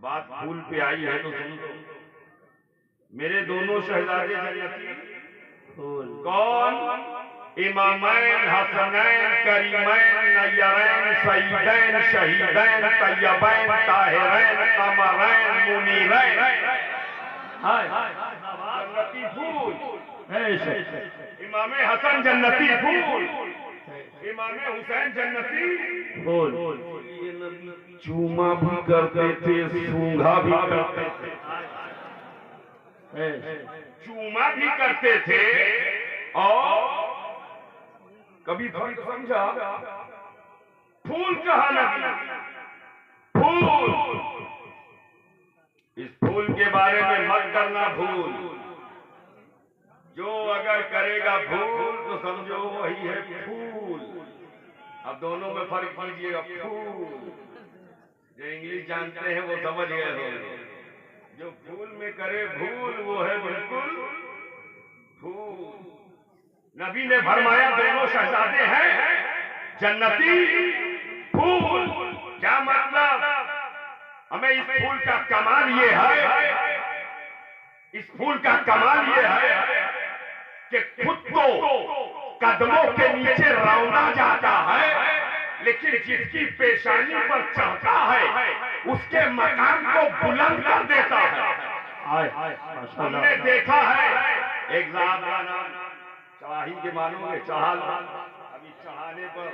बात फूल पे आई है तो सुन लो। मेरे दोनों शहजादे जन्नती कौन? इमामैन हसनैन करीमैन नय्यरैन सईदैन शहीदैन तय्यबैन ताहिरैन कमरैन मुनीरैन। जन्नती फूल, इमामे हसन जन्नती फूल, इमामे हुसैन जन्नती फूल। चूमा भी करते थे, सूंघा भी करते थे, चूमा भी करते थे और कभी फर्क समझा? फूल कहा नबी, फूल। इस फूल के बारे में मत करना भूल। जो अगर करेगा भूल तो समझो वही है फूल। अब दोनों में फर्क कीजिएगा। फूल जो इंग्लिश जानते हैं वो समझ गए होंगे। जो फूल में करे भूल वो है बिल्कुल फूल। नबी ने फरमाया दोनों शहजादे हैं जन्नती फूल। क्या मतलब? हमें इस फूल का कमाल ये है, इस फूल का कमाल ये है कि खुद को कदमों के नीचे रौंदा जाता है, लेकिन जिसकी पेशानी पर चढ़ता है उसके मकाम को बुलंद कर देता है। हमने देखा है एक साहब का नाम चढ़ाही के मानोगे चढ़ा। अभी चढ़ाने पर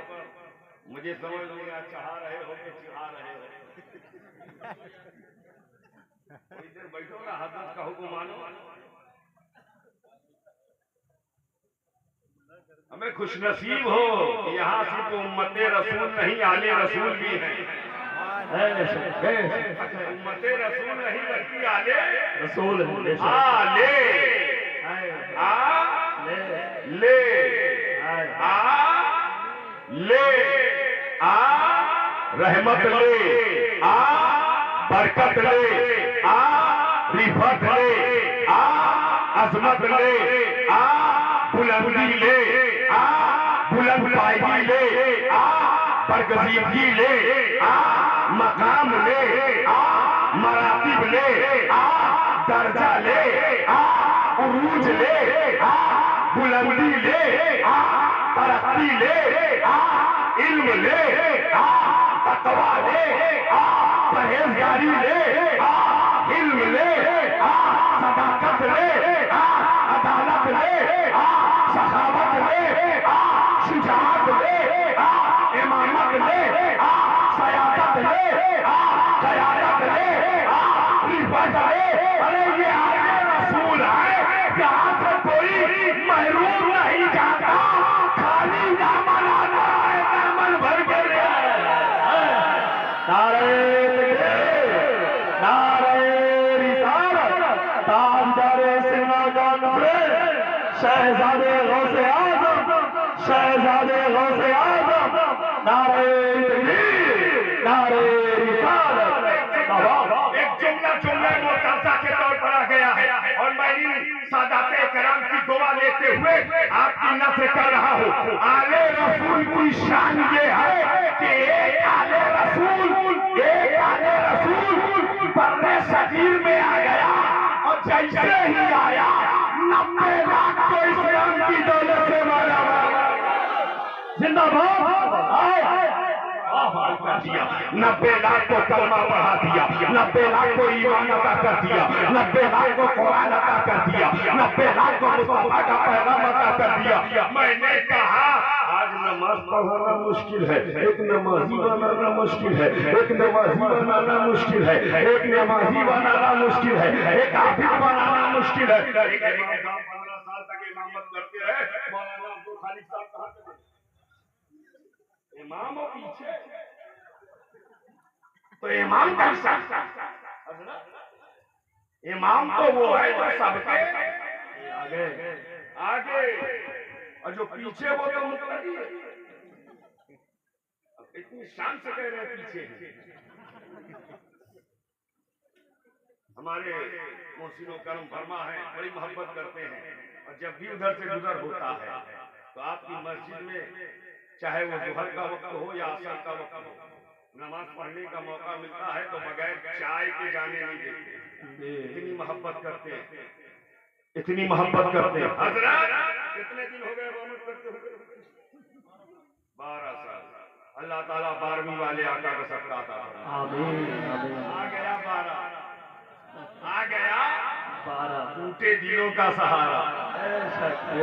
मुझे समझ नहीं आया चढ़ा रहे हो कि चढ़ा रहे हो। थोड़ी देर बैठो ना, हजरत का हुक्म मानो। हमें खुशनसीब हो कि यहाँ सिर्फ उम्मते रसूल नहीं आले रसूल भी हैं। उम्मते रसूल नहीं बल्कि आले रसूल आले ले रहमत ले बरकत ले रिफत ले अजमत ले बुलंदी ले बुलंद पायगी ले बरगजीदगी ले मकाम ले मरातिब ले दर्जा ले उरूज ले बुलंदी ले तरक्की ले इल्म ले तकवा ले परहेजगारी ले इल्म ले सदाकत ले अदालत ले सखावत ले शुजाअत ले इमामत ले सयादत ले क़यादत ले रिफत ले। अरे ये आगे रसूल है, यहाँ से कोई महरूम नहीं जाता, खाली दामन आता है, दामन भर के ले। नारे रिसालत ताजदारे सिंगार शहजादे गौसे आज़म, शहजादे गौसे आज़म। नारे नारे रिसालत। एक जुमला जुमला मुताज़ा के तौर पर आ गया है और मैं सादाते कराम की दुआ लेते हुए आपकी नस्ल कर रहा हूँ। आले रसूल की शान ये है कि एक आले रसूल, एक आले रसूल बर्रे सगीर में आ गया और जैसे ही आया 90 लाख को इस्लाम की दौलत से मारा। जिंदाबाद। 90 लाख को कलमा पढ़ा दिया, 90 लाख को ईमान अता कर दिया, 90 लाख को कुरान अता कर दिया, 90 लाख को मुस्तफा का पैगाम अता कर दिया। मैंने कहा आज नमाज पढ़ाना मुश्किल है, एक नमाजी बनाना मुश्किल है, एक नमाजी बनाना मुश्किल है, एक नमाजी बनाना मुश्किल है, एक आबिद बनाना मुश्किल है। 15 साल तक इमामत करते रहे। मौलाना अब्दुल खालिक साहब कहाँ से इमाम हो पीछे, तो इमाम कैसा? इमाम तो वो है जो सबके आगे आगे और जो पीछे वो तो मुक्तदी है। इतनी शान से कह रहे हैं पीछे। हमारे मोहसिनो करम फरमा है, बड़ी मोहब्बत करते हैं और जब भी उधर से गुजर होता है तो आपकी मस्जिद में चाहे वो जुहर का वक्त हो या असर का वक्त हो, नमाज पढ़ने का मौका मिलता है तो बगैर चाय के जाने नहीं देते। इतनी मोहब्बत करते हैं, इतनी मोहब्बत करते हैं। हजरत कितने दिन हो गए मोहब्बत करते हुए? 12 साल। अल्लाह ताला 12वीं वाले आका का सबका अता फरमाए। आमीन। आ गया 12, आ गया 12 टूटे दिलों का सहारा,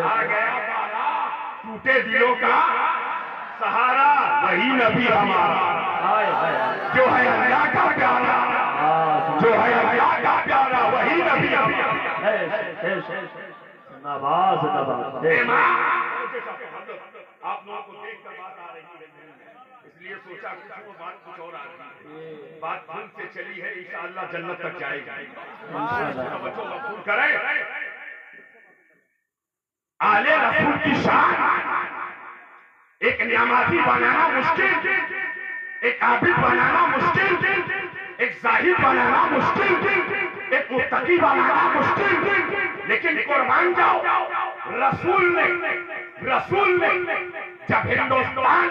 आ गया 12 टूटे दिलों का सहारा। वही नबी हमारा जो है अल्लाह का प्यारा, जो है अल्लाह का प्यारा, वही नबी हमारा। आप लोगों को देखकर बात आ रही है, इसलिए सोचा कुछ वो बात कुछ और आ रही है। बात भूल से चली है, इंशाअल्लाह जन्नत तक जाएगी। बच्चों मकबूल करें। आले रसूल की शान, एक नमाजी बनाना मुश्किल, एक आबिद बनाना मुश्किल, एक जाहिद बनाना मुश्किल, एक मुत्तकी बनाना मुश्किल, लेकिन कुर्बान जाओ रसूल ने जब हिंदुस्तान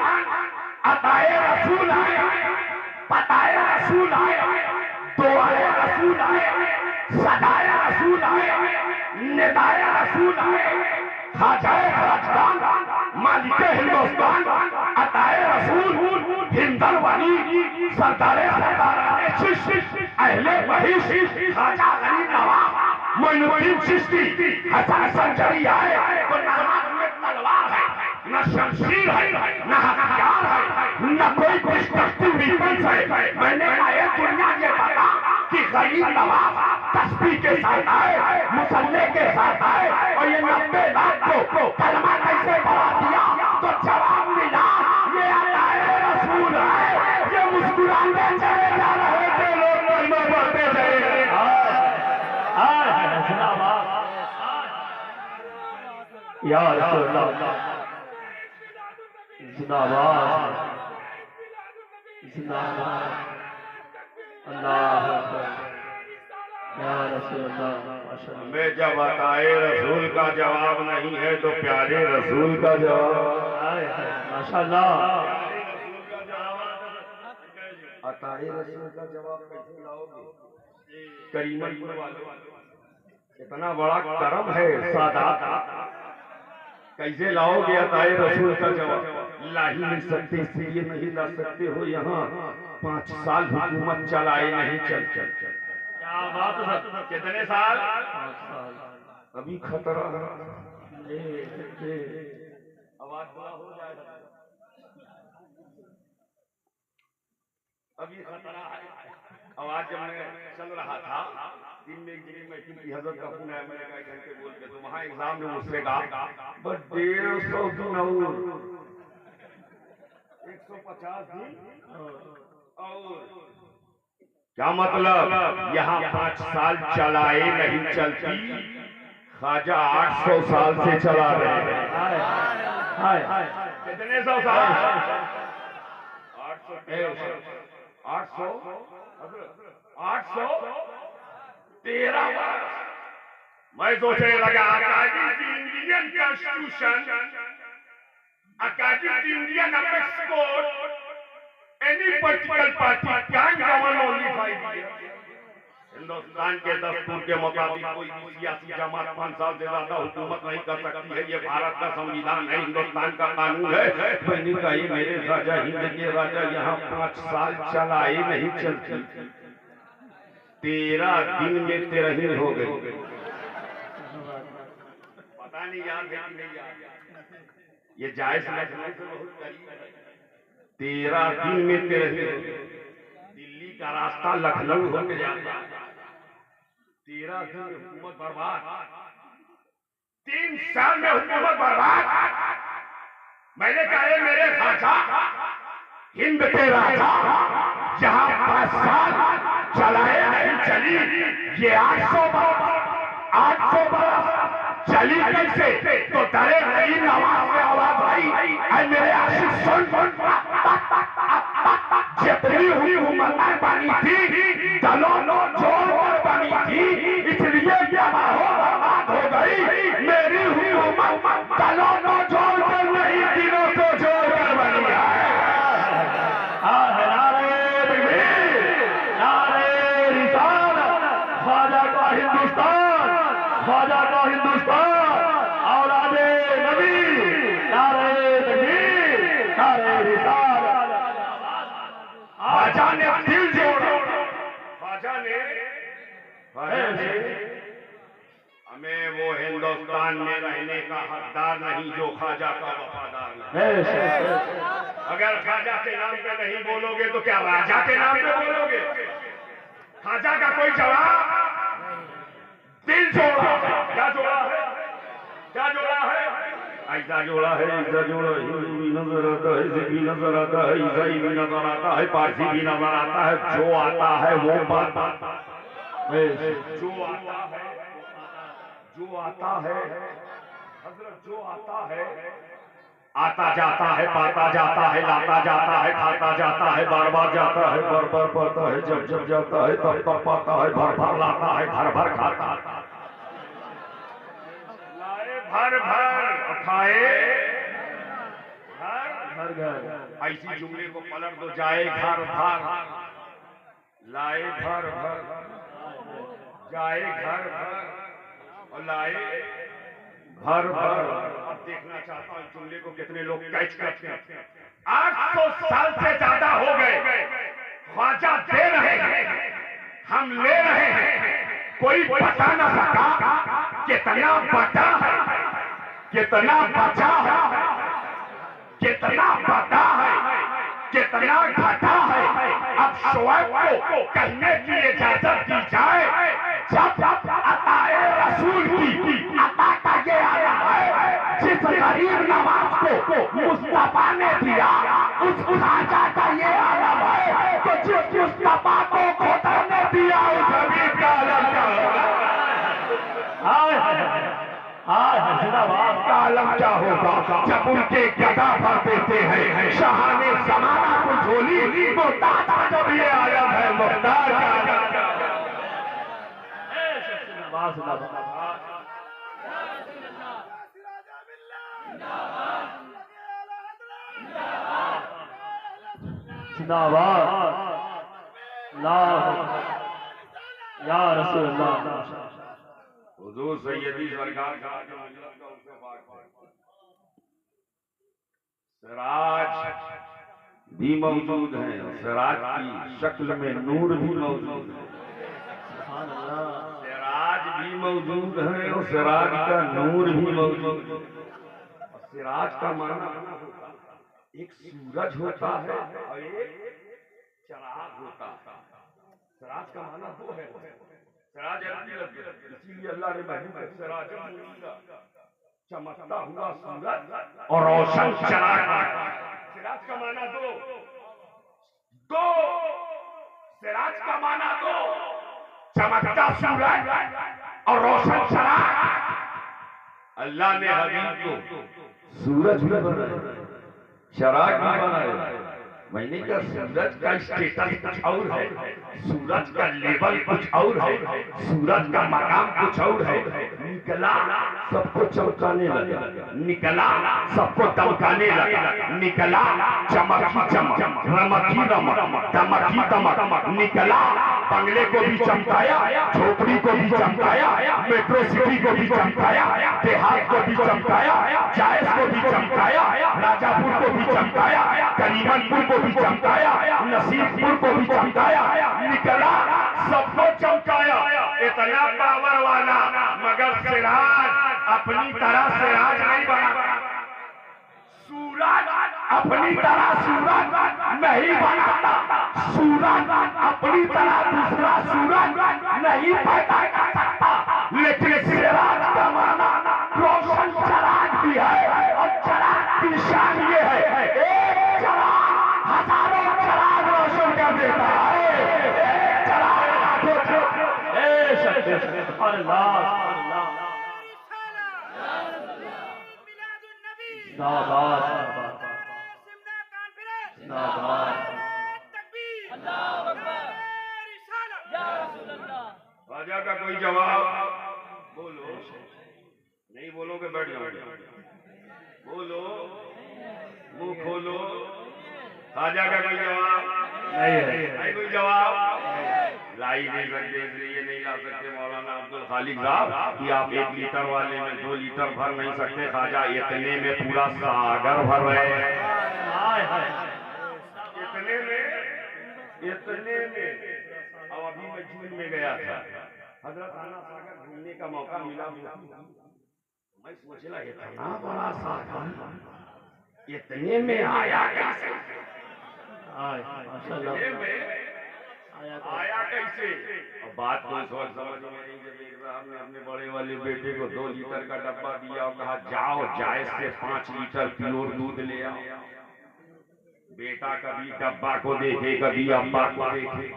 अताए रसूल आए, पताए रसूल आए, दुआए रसूल आए, सदाए रसूल आए, निदाए रसूल आए, खाजाए राजदान, मालिके हिंदुस्तान, अताए रसूल, हिंदल वली, सरदारे सरदाराने चिश्ती, अहले बहिश, खाजा गरीब नवाब, मोइनुद्दीन चिश्ती, हसन संजरी आए तो न हाथ में तलवार है, न शमशीर है, न हथियार है, न कोई डिस्ट्रक्टिव वेपन्स है। मैंने आए दुनिया के बता कि गरीब नवाब तस्बीह के साथ आए, मुसल्ले के साथ आए, और ये 90 लाख को कलमा कैसे पढ़ा दिया तो जवाब मिला ये अताए रसूल है। ये मुस्कुराते चले जा रहे थे लोग, कलमा पढ़ते चले। या रसूल अल्लाह जिंदाबाद, जिंदाबाद, अल्लाह या रसूल अल्लाह। हमें जब अताए रसूल का जवाब नहीं है तो प्यारे रसूल का जवाब। माशाअल्लाह, अताए रसूल का जवाब कैसे लाओगे? करीमन वालों, इतना बड़ा करम है, सादात, कैसे लाओगे अताए रसूल का जवाब? ला ही नहीं सकते, इसलिए नहीं ला सकते हो। यहाँ 5 साल हुकूमत चलाए नहीं चल। क्या बात है? कितने साल? 5 साल। अभी खतरा आवाज बड़ा हो जाएगा, अभी खतरा है। आवाज जब मैं चल रहा था दिन में एक जगह मैं की हजरत का फोन आया, मैंने कहा घंटे बोल के, तो वहाँ एग्जाम में मुझसे कहा बस 150 दिन और 150 दिन और क्या मतलब? यहाँ 5 साल चलाए नहीं चलती, ख्वाजा 800 साल से चला रहे हैं। कितने 100 साल? 813 वर्ष। मैं सोचने लगा Indian constitution, according to Indian apex code, any political party can govern only 5 years. Hindustan के दस्तूर के मुताबिक कोई सियासी जमात 5 साल से ज्यादा हुकूमत नहीं कर सकती है। ये भारत का संविधान है, हिंदुस्तान का कानून है। मैंने कहा ये मेरे राजा, हिंद के राजा यहाँ 5 साल चलाए नहीं चलती। 13 दिन में 13 हो गए। पता नहीं याद है कि नहीं याद, ये जायज लगने से बहुत करीब है। 13 दिन में 13। दिल्ली का रास्ता लखनऊ हो गया। 13 दिन में हुकूमत बर्बाद, 3 साल में हुकूमत बर्बाद। मैंने कहा मेरे खासा हिंद के राजा जहां 5 साल चलाए नहीं चली, ये 800 बरस चली कैसे? तो डरे नहीं नवाज में आवाज आई, मेरे आशिक सुन, जितनी हुकूमतें बनी थी दलों जोड़ बनी थी, इसलिए बर्बाद हो गई। मेरी हुकूमत दलों जोड़ कर नहीं, दिनों को जोड़ कर बनी है। हिंदुस्तान, ख्वाजा का हिंदुस्तान, औलादे नबी, नारे तकबीर, नारे रिसालत। ख्वाजा ने दिल जोड़ा, ख्वाजा ने हमें वो हिंदुस्तान में रहने का हकदार नहीं जो ख्वाजा का वफादार नहीं। अगर ख्वाजा के नाम पे नहीं बोलोगे तो क्या राजा के नाम पे बोलोगे? ख्वाजा का कोई जवाब? दिल जोड़ा, क्या जोड़ा है? क्या जोड़ा है? ऐसा जोड़ा है, ऐसा जोड़ा है। हिंदू भी नजर आता है, सिख भी नजर आता है, ईसाई भी नजर आता है, पारसी भी नजर आता है। जो आता है वो बात, जो आता है, जो आता है हजरत, जो आता है आता जाता है, पाता जाता है, लाता जाता है, खाता जाता है, बार बार जाता है, बार बार पाता है, जब जब जाता है तब तब पाता है, भर भर लाता है, भर भर खाता है, लाए भर भर खाए घर घर। ऐसी जुमले को पलट दो, जाए घर भर, लाए भर भर, जाए घर भर और लाए भर भर। अब देखना चाहता हूँ जुमले को कितने लोग कैच करते हैं। 800 साल से ज्यादा हो गए, ख्वाजा दे रहे हैं, हम ले रहे हैं, कोई बता न सका कितना बचा है, कितना बचा है, कितना बता है, कितना घटा है। अब शोएब को कहने की इजाजत दी जाए, जब अताए रसूल की अता का ये आलम है, जिस गरीब नवाज को मुस्तफा ने दिया, उस ख्वाजा का ये आलम है कि जिस मुस्तफा को खुदा ने दिया, उस हबीब का आलम क्या होगा? का आलम क्या होगा जब उनके गदा भर देते हैं शाहाने ज़माना को झोली, वो दादा जब ये आलम है मुख्तार का आलम क्या होगा? या रसूलुल्लाह। हुजूर सैयदी सरकार का जो मजलिस का उससे बात है, सिराज भी मौजूद है, सिराज की शक्ल में नूर भी मौजूद है, सिराज भी मौजूद है और सिराज का नूर भी मौजूद है। सिराज का माना एक सूरज होता है और एक चिराग होता है। सिराज का माना दो है, सिराज इसीलिए अल्लाह ने महबूब सिराज चमकता हुआ सूरज और रोशन चिराग। सिराज का माना दो, दो सिराज का माना दो, चमकता सूरज और रोशन चिराग। अल्लाह ने हबीब को सूरज भी बनाया, चिराग भी बनाया। मैंने कहा सूरज का स्टेटस कुछ और है, सूरज का लेवल कुछ और है, सूरज का मकाम कुछ और है। निकला सबको चमकाने लगा, निकला सबको दमकाने लगा, निकला चमकी चमक, रमकी रमक, दमकी दमक, निकला बंगले को भी चमकाया, झोपड़ी को भी चमकाया, मेट्रो सिटी को भी चमकाया, देहात को भी चमकाया, जायज को भी चमकाया, राजापुर को भी चमकाया, करीमनपुर को भी चमकाया, नसीबपुर को भी चमकाया, निकला सबको चमकाया। इतना पावर वाला, मगर सिराज अपनी तरह सिराज नहीं बना, सूरज अपनी तरह सूरज नहीं बनाता, सूरज अपनी तरह दूसरा सूरज नहीं पैदा कर सकता। लेकिन सिराज का माना रोशन चिराग भी है और चिराग की शान ये है, एक चिराग हजारों चिराग रोशन कर देता है, एक चिराग राजा का कोई जवाब बोलो, नहीं बोलोगे बैठ जाओगे, बोलो मुंह खोलो। राजा का कोई जवाब नहीं है, कोई जवाब ला ही नहीं सकते, इसलिए नहीं ला सकते मौलाना अब्दुल खालिक साहब कि आप 1 लीटर वाले में 2 लीटर भर नहीं सकते, ख्वाजा इतने में पूरा सागर भर रहे हैं। इतने में अब अभी मैं जून में गया था, हजरत आना सागर घूमने का मौका मिला, मैं सोचला इतना बड़ा सागर इतने में आया कैसे, आया कैसे। अब बात कोई सोच समझ में नहीं, जब एक साहब ने अपने बड़े वाले बेटे को 2 लीटर का डब्बा दिया और कहा जाओ जायज से 5 लीटर प्योर दूध ले आओ। बेटा कभी डब्बा को देखे कभी अब्बा को देखे।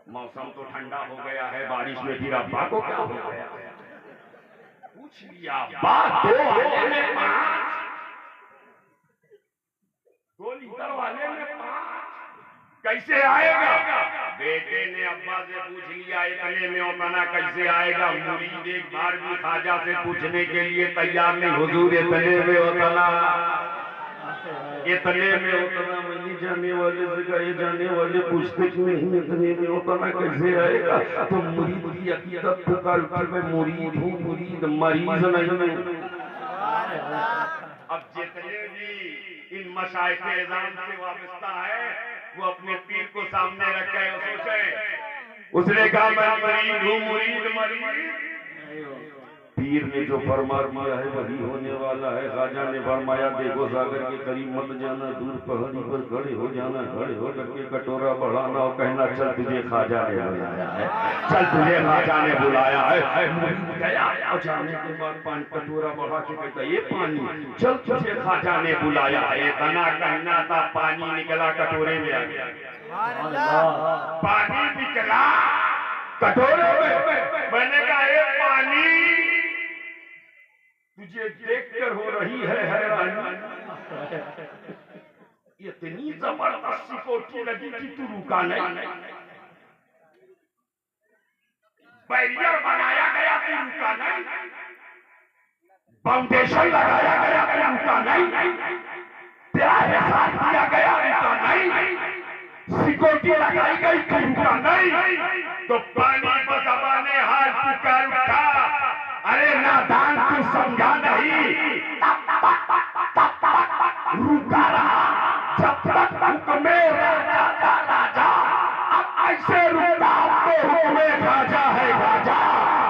मौसम तो ठंडा हो गया है, बारिश में फिर अब्बा को क्या हो गया, पूछ लिया अब्बा 2 वाले में 5, 2 लीटर वाले में 5 कैसे आएगा। बेटे ने अब्बा से पूछ लिया इतने में उतना कैसे आएगा। मुरीद एक बार भी ख्वाजा से पूछने के लिए तैयार नहीं, हुजूर इतने में उतना, इतने में उतना। मैंने जाने वाले से कहे, जाने वाले पूछते कि नहीं इतने में उतना कैसे आएगा। तो मुरीद की अकीदत पुकार मैं मुरीद हूँ, मुरीद मरीज नहीं। अब जितने भी इन मशाइख एज़ाम से वाबस्ता है वो अपने पीर को सामने रखे और सोचे। उसने कहा मैं मरीज हूँ, मुरीद मरीज। पीर ने जो फरमा दिया है वही होने वाला है। ख्वाजा ने फरमाया देखो सागर के करीब मत जाना, दूर पहाड़ी पर खड़े हो जाना, खड़े होकर के कटोरा बढ़ाना और कहना चल तुझे ख्वाजा ने बुलाया है, चल तुझे ख्वाजा ने बुलाया है। गया और जाने के बाद 5 कटोरा बढ़ा के कहता ये पानी, चल तुझे ख्वाजा ने बुलाया है। इतना कहना था, पानी निकला कटोरे में आ गया, पानी निकला कटोरे में। मैंने कहा ये पानी तुझे देखकर हो रही है हैरानी, इतनी जबरदस्त सिक्योरिटी लगी कि तू रुका नहीं। बैरियर बनाया गया तू रुका नहीं, फाउंडेशन लगाया गया तू रुका नहीं, तेरा एहसास किया गया रुका नहीं, सिक्योरिटी लगाई गई तू रुका नहीं। तो पानी पर दबाने हाथ पुकार उठा, अरे नादान तू समझा नहीं, रुका रहा जब तक हुक्मे राजा का राजा। अब ऐसे रुका, अब तो हुक्मे ख्वाजा है ख्वाजा,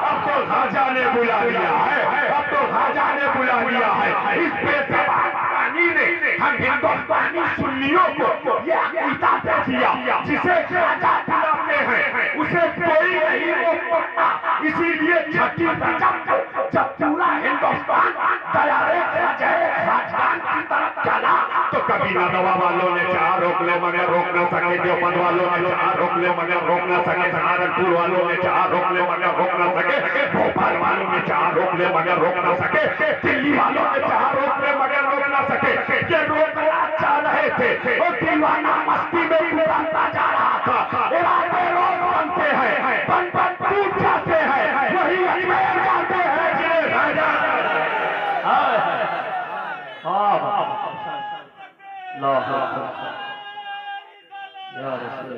अब तो ख्वाजा ने बुला लिया है, अब तो ख्वाजा ने बुला लिया है। इस बेज़बान पानी ने हम हिंदुस्तानी सुन्नियों को यह अकीदा दे दिया जिसे ख्वाजा बुलाते हैं उसे कोई नहीं रोकता। इसीलिए छठी जब पूरा हिंदुस्तान दयारे खान की तरफ चला तो कभी नादवा वालों ने चाह रोक ले मगर रोक न सके, देवबंद वालों ने चाह रोक ले मगर रोक न सके, सहारनपुर वालों ने चाह रोक ले मगर रोक न सके, भोपाल वालों ने चाह रोक ले मगर रोक न सके, दिल्ली वालों ने चाह रोक ले मगर रोक न सके। ये रोकना चाह रहे थे, वो दीवाना मस्ती में उड़ाता जा रहा था। इरादे रोज बनते हैं, बन बन टूट जाते हैं, वही अजमेर जाते हैं जिन्हें ख्वाजा। या रसूल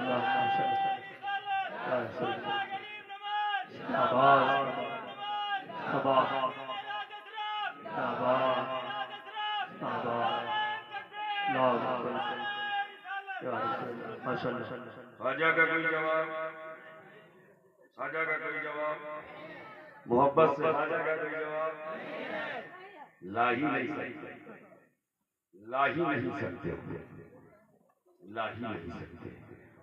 ख्वाजा का कोई जवाब, ख्वाजा का कोई जवाब, मोहब्बत से ख्वाजा का कोई जवाब ला ही नहीं सकते, ला ही नहीं सकते, ला ही नहीं सकते।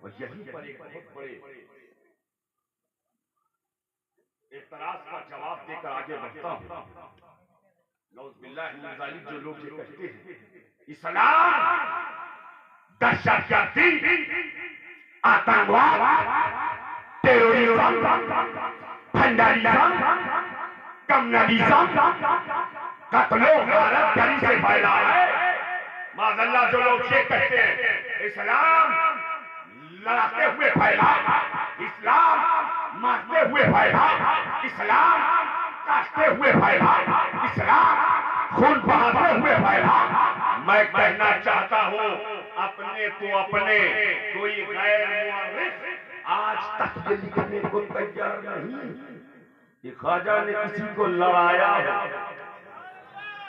और यहीं पर एक बहुत बड़े एतराज का जवाब देकर आगे बढ़ता हूं। नौज़ुबिल्लाह मिन ज़ालिक जो लोग ये कहते हैं इस्लाम दहशतगर्दी, आतंकवाद, टेररिज्म, फंडारिज्म, कम्युनलिज्म, कत्लो गारत गरी से फैला है। माज़अल्लाह जो लोग ये कहते हैं इस्लाम लड़ाते हुए फैला, इस्लाम मारते हुए फैला, इस्लाम काटते हुए फैला, इस्लाम खून बहाते हुए फैला। मैं कहना चाहता हूँ अपने तो अपने, कोई गैर मुअर्रिख आज तख्त लिखने को तैयार नहीं कि ख्वाजा ने किसी को लड़ाया है,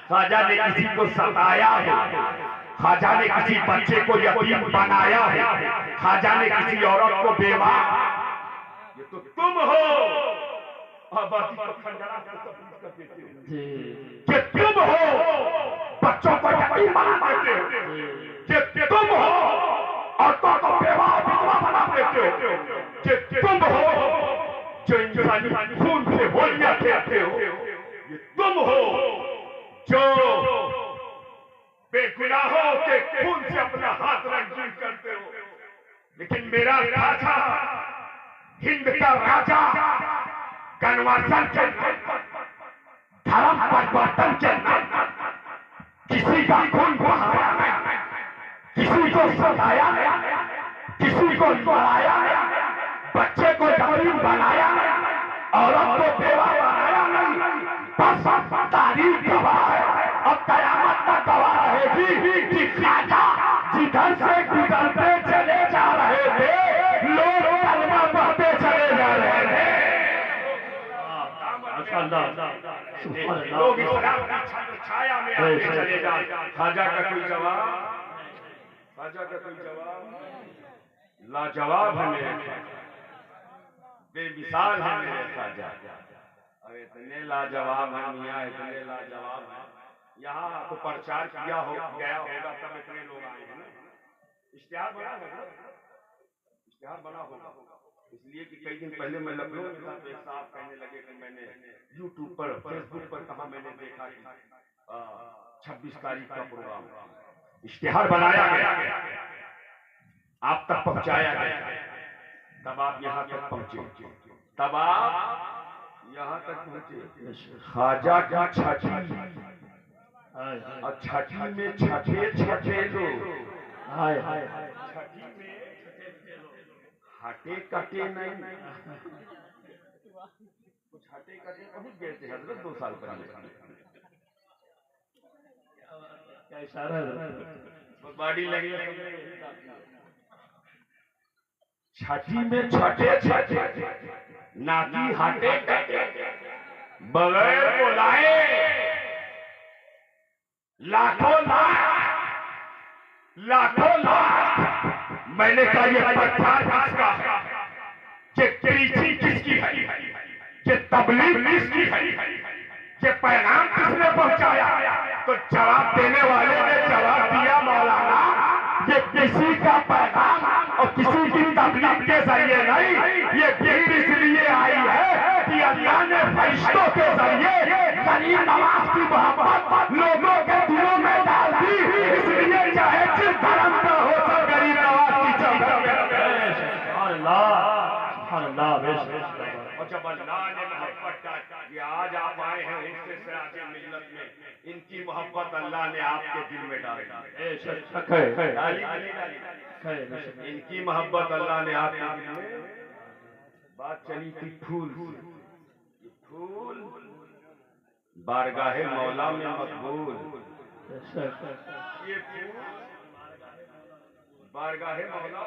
ख्वाजा ने किसी को सताया है, ख्वाजा ने किसी बच्चे को यतीम बनाया है, ख्वाजा ने किसी औरत को बेवा। ये तो तुम हो आबादी को खंडरा कर देते हो। ये तुम हो बच्चों को यतीम बना देते हो। ये तुम हो औरतों को बेवा विधवा बना देते हो। ये तुम हो जो इंसानी खून से होलियां खेलते हो। ये तुम हो जो बेगुनाहों के खून से अपना हाथ रंगीन करते हो। लेकिन मेरा राजा, हिंद का राजा, कन्वर्सन के धर्म परिवर्तन के किसी का खून बहाया नहीं, किसी को सताया नहीं, किसी को लड़ाया नहीं, बच्चे को यतीम बनाया नहीं, औरत को बेवा बनाया नहीं। बस तारीख गवाह है और कयामत तक गवाह रहेगी कि ख्वाजा जिधर से गुजरते चले जा रहे थे लोग कलमा पढ़ते चले जा रहे थे। लोग इस्लाम की छाया में आते चले जा रहे। ख्वाजा का कोई जवाब, ख्वाजा का कोई जवाब लाजवाब है मेरे, बेमिसाल है मेरे ख्वाजा। अब इतने लाजवाब है मियाँ, इतने लाजवाब है। यहाँ तो प्रचार किया हो गया होगा तब इतने लोग आए हैं ना। इश्तिहार बना होगा, इश्तिहार बना होगा इसलिए कि कई दिन पहले मैं लखनऊ में था तो एक साहब कहने लगे कि मैंने यूट्यूब पर फेसबुक पर कहा मैंने देखा कि 26 तारीख का प्रोग्राम इश्तिहार बनाया गया, आप तक पहुंचाया गया, तब आप यहाँ तक पहुंचे, तब आप यहाँ तक पहुंचे। ख्वाजा की छठी और छठी में छठे लोग, छठी में हटे कटे नहीं, कुछ हटे कटे पहुंच गए थे हजरत 2 साल पहले। क्या इशारा है, बॉडी लगी छठी में छठे नाती हटे बगैर बुलाए लाखों लाख मैंने कहा ये प्रचार किसका, ये प्रीचिंग किसकी है, ये तबलीग किसकी है, ये पैगाम किसने पहुंचाया। तो जवाब देने वाले ने जवाब दिया मौलाना ये किसी का पैगाम और किसी की तबलीग के जरिए नहीं, ये भीड़ इसलिए आई है कि अल्लाह ने फरिश्तों के जरिए गरीब नवाज की मोहब्बत लोगों के दिलों में डाल दी। इसलिए चाहे जिस धर्म का हो तो गरीब नवाज की और जब अल्लाह ने मोहब्बत डाली, आज आप आए हैं उससे सिराजे मिल्लत में, इनकी मोहब्बत अल्लाह ने आपके दिल में डाली, इनकी मोहब्बत अल्लाह ने आपके दिल में। बात चली थी फूल, फूल बारगाहे मौला में मकबूल, ये फूल बारगाहे मौला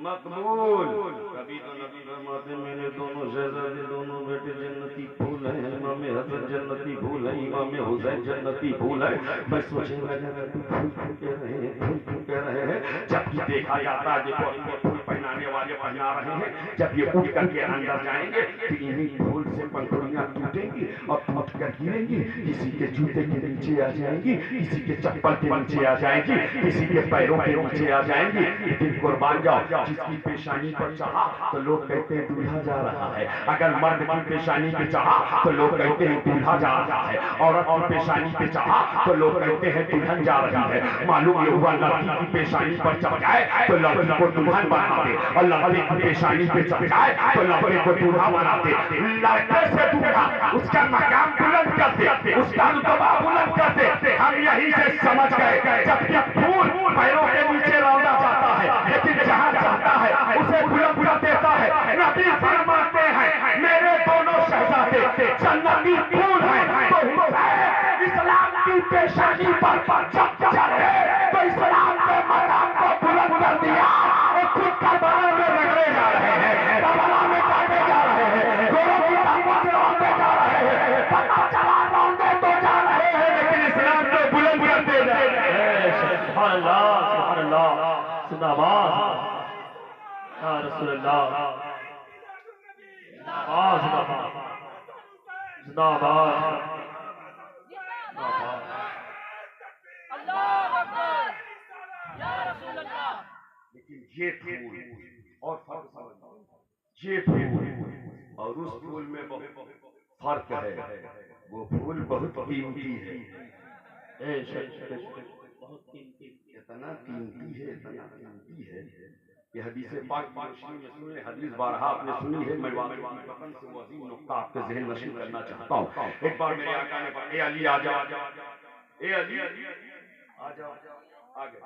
मकबूल। कभी तो नबी फरमाते मेरे दोनों शहजादे दोनों बेटे जन्नती फूल है, इमाम हसन जन्नती फूल है, इमाम हुसैन जन्नती फूल है। मैं सोचने लगा फूल फूल कह रहे हैं, फूल फूल कह रहे हैं, जबकि देखा जाता है देखो इनको फूल पहनाने वाले पहना रहे हैं, जब ये उड़ करके अंदर जाएंगे तो इन्हीं फूल से पंखुड़ियां टूटेंगी और टूट कर गिरेंगी, किसी के जूते के नीचे आ जाएंगी, किसी के चप्पल के नीचे आ जाएंगी, किसी के पैरों के नीचे आ जाएंगी। लेकिन कुर्बान जाओ, जिसकी पेशानी पर चाहा तो लोग कहते हैं दूल्हा जा रहा है, अगर मर्द की पेशानी पे चाहा तो लोग कहते हैं दूल्हा जा रहा है, औरत की पेशानी पे चाहा तो लोग कहते हैं दुल्हन जा रही है। मालूम ये हुआ लड़की की पेशानी पर चढ़ जाए तो लड़की को दुल्हन बनाते और लड़के की पेशानी पे चढ़ जाए तो लड़के को दूल्हा बनाते। लड़के से दूल्हा उसका मकाम बुलंद करते, उसका रुतबा बुलंद करते। हम यही से समझ गए जबकि फूल पैरों के नीचे रौंदा जाता है, लेकिन जहाँ चाहता है उसे बुलंद कर देता है। नबी फरमाते हैं मेरे दोनों शहजादे जन्नती फूल हैं, तो हुसैन इस्लाम की पेशानी पर जब चढ़े तो इस्लाम के मकाम को बुलंद कर दिया और खुद करबला में रगड़े जा रहे हैं। या रसूल अल्लाह जिंदाबाद जिंदाबाद अल्लाह अकबर या रसूल अल्लाह। लेकिन ये फूल और फर्क समझो, ये फूल और उस फूल में बहुत फर्क है। वो फूल बहुत कीमती है, बहुत कीमती, इतना कीमती है, इतना कीमती है कि हदीस पाक की रोशनी में सुने, हदीस बारहा आपने सुनी है। मैं वतन से वो अजीम नुक्ता आपके ज़हन नशीन करना चाहता हूँ। एक बार मेरे आका ने कहा, ए अली आ जाओ, ए अली आ जाओ, आगे,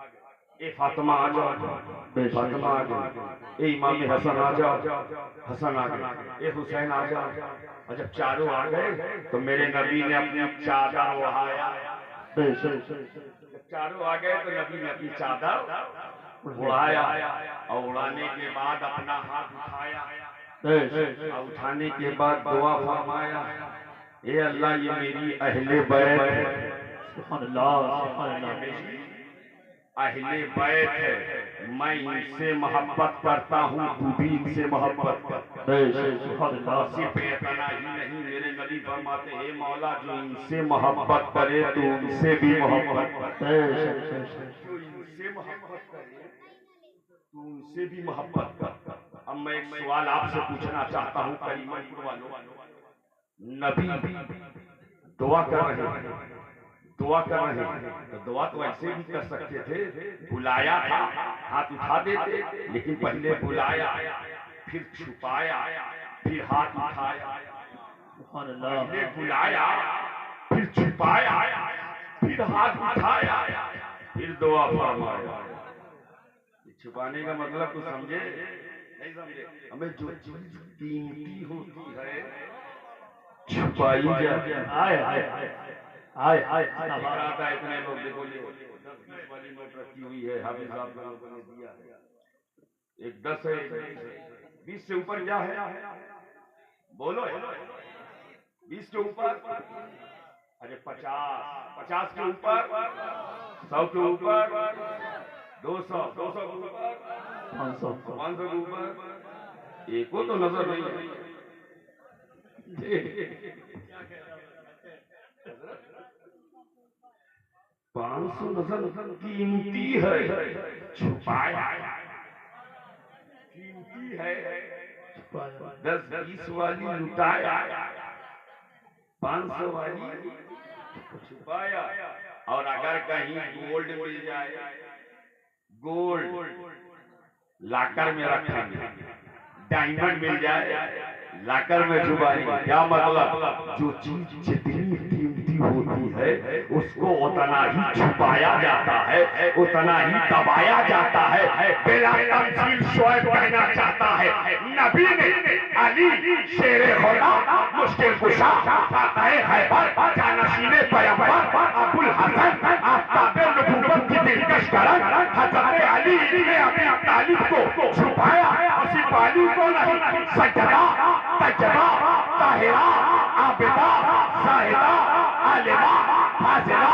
ए फातिमा आ जाओ, फातिमा आ जाओ, ए इमाम हसन आ जाओ, हसन आ गए, ए हुसैन आ जाओ। और जब चारों आ गए तो मेरे नबी ने अपनी चादर उड़ाया। जब चारों आ गए तो नबी ने अपनी चादर उड़ाया और उड़ाने के बाद अपना हाथ उठाया और उठाने के बाद दुआ फरमाया, ए अल्लाह ये मेरी अहले बैत है, सुभान अल्लाह सुभान अल्लाह, अहले बैत है, मैं इनसे मोहब्बत करता हूँ, तू भी इनसे मोहब्बत कर। सुभान अल्लाह। सिर्फ इतना ही नहीं, मेरे नबी फरमाते हैं मौला जो इनसे मोहब्बत करे तो उनसे भी मोहब्बत कर, जो इनसे मोहब्बत करे तो उनसे भी मोहब्बत कर। अब मैं एक सवाल आपसे पूछना चाहता हूँ करीमपुर वालों, नबी दुआ कर रहे हैं, दुआ कर रहे हैं तो दुआ तो ऐसे भी कर सकते थे, बुलाया था हाथ उठा देते, लेकिन पहले बुलाया, फिर छुपाया, फिर हाथ उठाया, पहले बुलाया, फिर छुपाया, फिर हाथ उठाया, फिर दुआ फरमाया। छुपाने का मतलब कुछ समझे नहीं समझे? हमें जो चीज कीमती होती है छुपाई जाती है। इतने लोग देखो, 10-20 वाली नोट रखी हुई है, हाफिज साहब लोगों ने दिया है, एक 10 है, 20 से ऊपर क्या है बोलो, 20 के ऊपर, अरे 50 के ऊपर, 100 के ऊपर, 200 के ऊपर, 500 के ऊपर, एक को तो नजर नहीं है। 500 नजर कीमती है, छुपाया कीमती है, 10-20 वाली लुटाया, 500 वाली छुपाया। और अगर कहीं गोल्ड मिल जाए, गोल्ड लाकर में रखेंगे, डायमंड मिल जाए लाकर में छुपाएंगे। क्या मतलब? जो चीज जितनी कीमती होती है उसको उतना ही छुपाया जाता है, उतना ही दबाया जाता है। बिला तमसील शोएब कहना चाहता है, नबी ने अली शेरे खुदा मुश्किल कुशा फातह खैबर जानशीने पैगंबर अबुल हसन आफ्ताबे नबूवत की दिलकश करन हजरत अली ने अपनी तालीब को छुपाया। सिर्फ अली को नहीं, सजदा तजबा ताहिरा आबिदा साहिदा आलिमा फाजिला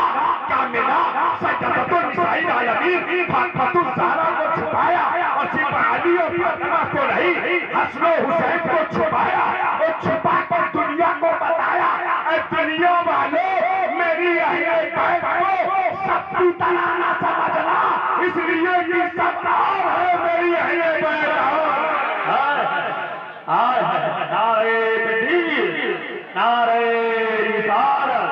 कामिला सजदतुल निसाइल आलमीन फातिमातुल ज़हरा को छुपाया। और सिर्फ अली और फातिमा को नहीं, हसन हुसैन को छुपाया और छुपाकर दुनिया को बताया, ऐ दुनिया वालों मेरी अहले बैत को सबकी तरह ना समझना, इसलिए कि सरदार है मेरी अहले बैत। नारे तकबीर, नारे